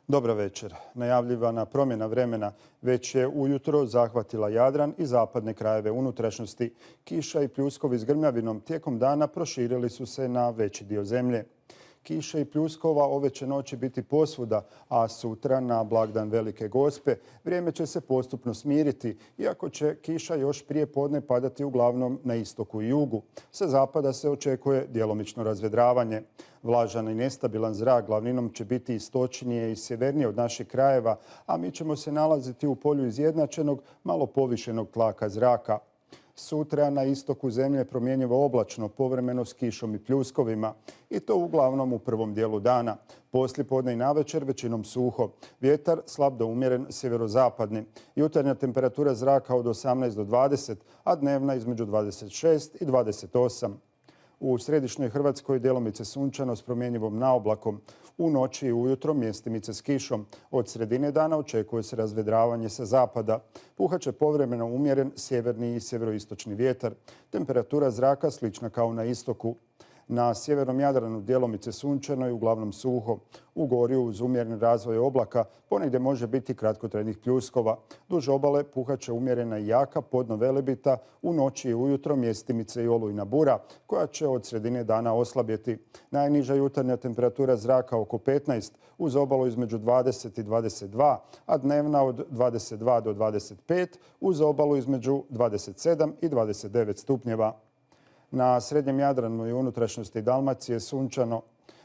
Dobra večer. Najavljivana promjena vremena već je ujutro zahvatila Jadran i zapadne krajeve unutrašnjosti. Kiša i pljuskovi s grmljavinom tijekom dana proširili su se na veći dio zemlje. Kiše i pljuskova ove će noći biti posvuda, a sutra na blagdan Velike Gospe vrijeme će se postupno smiriti, iako će kiša još prije podne padati uglavnom na istoku i jugu. Sa zapada se očekuje djelomično razvedravanje. Vlažan i nestabilan zrak glavninom će biti istočnije i sjevernije od naših krajeva, a mi ćemo se nalaziti u polju izjednačenog, malo povišenog tlaka zraka. Sutra na istoku zemlje promjenjivo oblačno, povremeno s kišom i pljuskovima. I to uglavnom u prvom dijelu dana. Poslijepodne i navečer većinom suho. Vjetar slab do umjeren sjeverozapadni. Jutarnja temperatura zraka od 18 do 20, a dnevna između 26 i 28. U središnjoj Hrvatskoj djelomice sunčano s promjenjivom naoblakom. U noći i ujutro mjestimice s kišom. Od sredine dana očekuje se razvedravanje sa zapada. Puhat će povremeno umjeren sjeverni i sjeveroistočni vjetar. Temperatura zraka slična kao na istoku. Na sjevernom Jadranu djelomice sunčano i uglavnom suho. U Gorju uz umjeren razvoj oblaka ponegdje može biti kratkotrajnih pljuskova. Duž obale puhat će umjerena i jaka podno Velebita, u noći i ujutro mjestimice i olujna bura, koja će od sredine dana oslabjeti. Najniža jutarnja temperatura zraka oko 15, uz obalu između 20 i 22, a dnevna od 22 do 25, uz obalu između 27 i 29 stupnjeva. Na srednjem Jadranu i unutrašnjosti Dalmacije sunčano,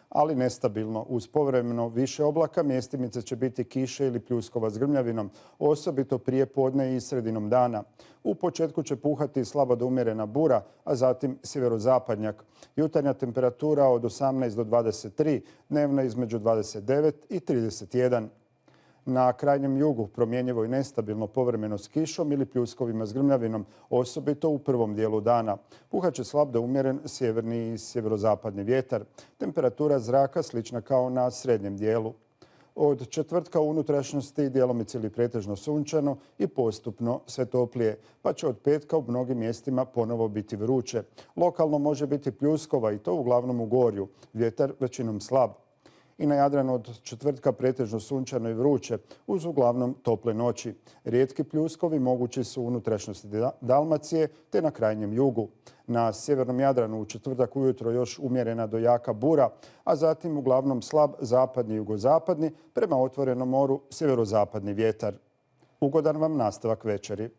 ali nestabilno. Uz povremeno više oblaka mjestimice će biti kiše ili pljuskova s grmljavinom, osobito prije podne i sredinom dana. U početku će puhati slaba do umjerena bura, a zatim sjeverozapadnjak. Jutarnja temperatura od 18 do 23, dnevna između 29 i 31. Na krajnjem jugu promjenjivo i nestabilno povremeno s kišom ili pljuskovima s grmljavinom, osobito u prvom dijelu dana. Puhat će slab do umjeren sjeverni i sjeverozapadni vjetar. Temperatura zraka slična kao na srednjem dijelu. Od četvrtka u unutrašnjosti djelomice ili pretežno sunčano i postupno sve toplije, pa će od petka u mnogim mjestima ponovo biti vruće. Lokalno može biti pljuskova i to uglavnom u Gorju. Vjetar većinom slab. I na Jadranu od četvrtka pretežno sunčano i vruće, uz uglavnom tople noći. Rijetki pljuskovi mogući su u unutrašnjosti Dalmacije te na krajnjem jugu. Na sjevernom Jadranu u četvrtak ujutro još umjerena do jaka bura, a zatim uglavnom slab zapadni i jugozapadni, prema otvorenom moru sjeverozapadni vjetar. Ugodan vam nastavak večeri.